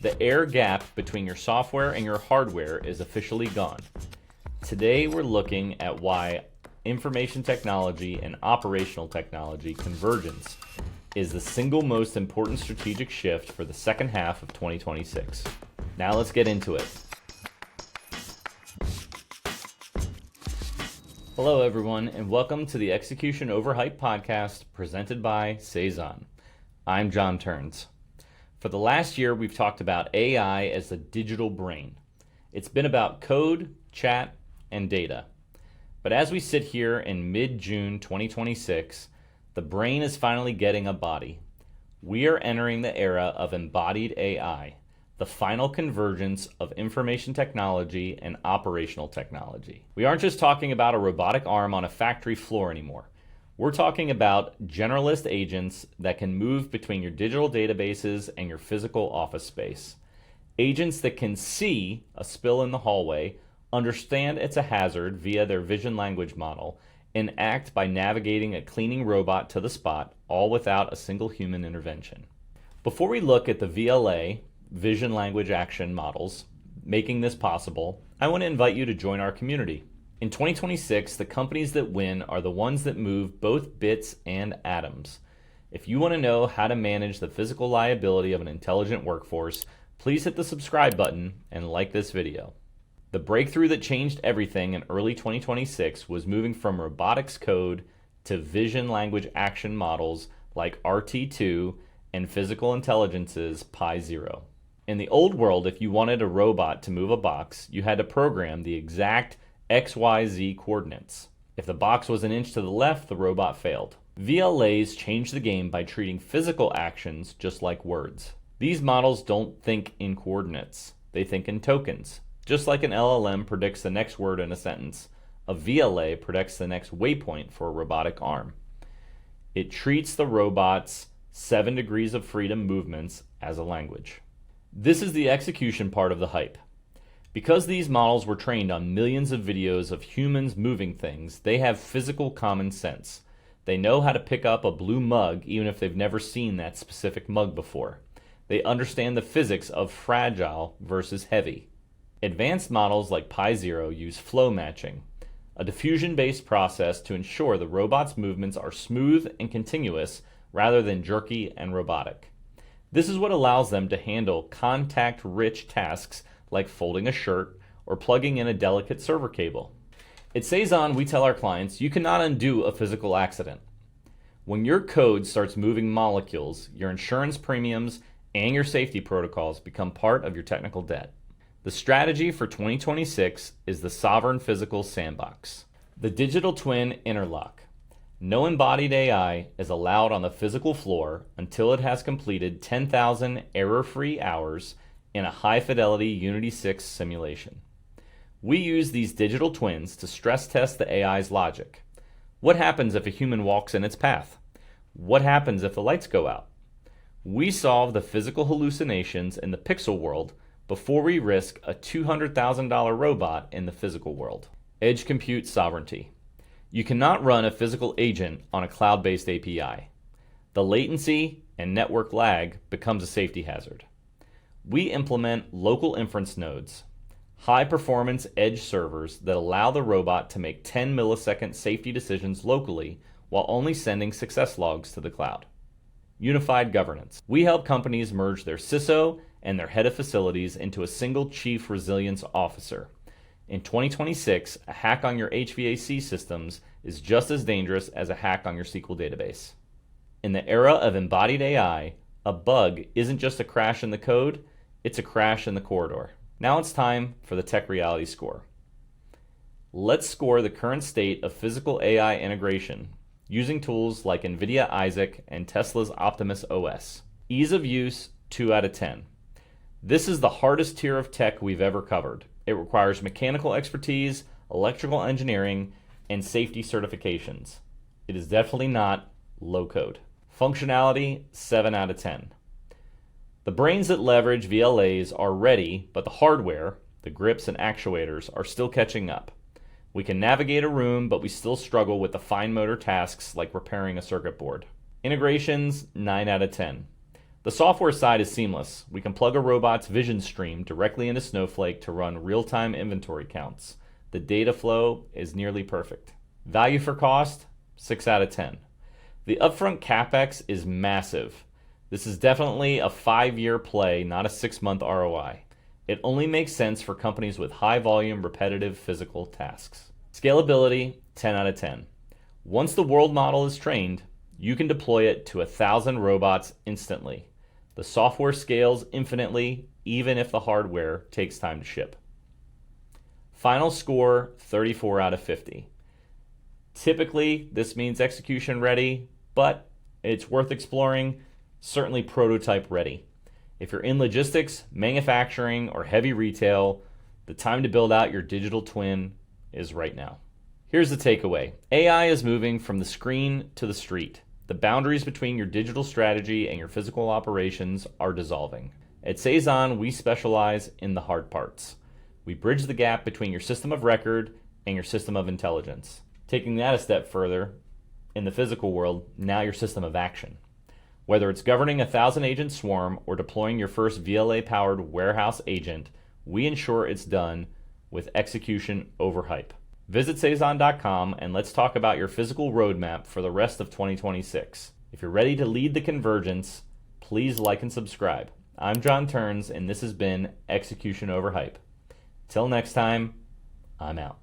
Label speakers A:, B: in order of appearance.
A: The air gap between your software and your hardware is officially gone. Today we're looking at why information technology and operational technology convergence is the single most important strategic shift for the second half of 2026. Now let's get into it. Hello everyone, and welcome to the Execution Overhype podcast presented by Seisan. I'm John Turns. For the last year, we've talked about AI as the digital brain. It's been about code, chat, and data. But as we sit here in mid-June 2026, the brain is finally getting a body. We are entering the era of embodied AI, the final convergence of information technology and operational technology. We aren't just talking about a robotic arm on a factory floor anymore. We're talking about generalist agents that can move between your digital databases and your physical office space. Agents that can see a spill in the hallway, understand it's a hazard via their vision language model, and act by navigating a cleaning robot to the spot, all without a single human intervention. Before we look at the VLA, vision language action models, making this possible, I want to invite you to join our community. In 2026, the companies that win are the ones that move both bits and atoms. If you want to know how to manage the physical liability of an intelligent workforce, please hit the subscribe button and like this video. The breakthrough that changed everything in early 2026 was moving from robotics code to vision language action models like RT2 and physical intelligence's Pi0. In the old world, if you wanted a robot to move a box, you had to program the exact XYZ coordinates. If the box was an inch to the left, the robot failed. VLAs changed the game by treating physical actions just like words. These models don't think in coordinates, they think in tokens. Just like an LLM predicts the next word in a sentence, a VLA predicts the next waypoint for a robotic arm. It treats the robot's 7 degrees of freedom movements as a language. This is the execution part of the hype. Because these models were trained on millions of videos of humans moving things, they have physical common sense. They know how to pick up a blue mug even if they've never seen that specific mug before. They understand the physics of fragile versus heavy. Advanced models like Pi0 use flow matching, a diffusion-based process to ensure the robot's movements are smooth and continuous rather than jerky and robotic. This is what allows them to handle contact-rich tasks like folding a shirt or plugging in a delicate server cable. At Seisan, we tell our clients, you cannot undo a physical accident. When your code starts moving molecules, your insurance premiums and your safety protocols become part of your technical debt. The strategy for 2026 is the sovereign physical sandbox. The digital twin interlock. No embodied AI is allowed on the physical floor until it has completed 10,000 error-free hours in a high-fidelity Unity 6 simulation. We use these digital twins to stress test the AI's logic. What happens if a human walks in its path? What happens if the lights go out? We solve the physical hallucinations in the pixel world before we risk a $200,000 robot in the physical world. Edge compute sovereignty. You cannot run a physical agent on a cloud-based API. The latency and network lag becomes a safety hazard. We implement local inference nodes, high-performance edge servers that allow the robot to make 10 millisecond safety decisions locally while only sending success logs to the cloud. Unified governance. We help companies merge their CISO and their head of facilities into a single chief resilience officer. In 2026, a hack on your HVAC systems is just as dangerous as a hack on your SQL database. In the era of embodied AI, a bug isn't just a crash in the code, it's a crash in the corridor. Now it's time for the Tech Reality Score. Let's score the current state of physical AI integration using tools like NVIDIA Isaac and Tesla's Optimus-OS. Ease of use, 2 out of 10. This is the hardest tier of tech we've ever covered. It requires mechanical expertise, electrical engineering, and safety certifications. It is definitely not low code. Functionality, 7 out of 10. The brains that leverage VLAs are ready, but the hardware, the grips and actuators, are still catching up. We can navigate a room, but we still struggle with the fine motor tasks like repairing a circuit board. Integrations, 9 out of 10. The software side is seamless. We can plug a robot's vision stream directly into Snowflake to run real-time inventory counts. The data flow is nearly perfect. Value for cost, 6 out of 10. The upfront CapEx is massive. This is definitely a 5-year play, not a 6-month ROI. It only makes sense for companies with high volume, repetitive physical tasks. Scalability, 10 out of 10. Once the world model is trained, you can deploy it to 1,000 robots instantly. The software scales infinitely, even if the hardware takes time to ship. Final score, 34 out of 50. Typically, this means execution ready, but it's worth exploring, certainly prototype ready. If you're in logistics, manufacturing, or heavy retail, the time to build out your digital twin is right now. Here's the takeaway. AI is moving from the screen to the street. The boundaries between your digital strategy and your physical operations are dissolving. At Seisan, we specialize in the hard parts. We bridge the gap between your system of record and your system of intelligence. Taking that a step further, in the physical world, now your system of action. Whether it's governing a 1,000-agent swarm or deploying your first VLA-powered warehouse agent, we ensure it's done with execution over hype. Visit Seisan.com and let's talk about your physical roadmap for the rest of 2026. If you're ready to lead the convergence, please like and subscribe. I'm John Turns, and this has been Execution Over Hype. Till next time, I'm out.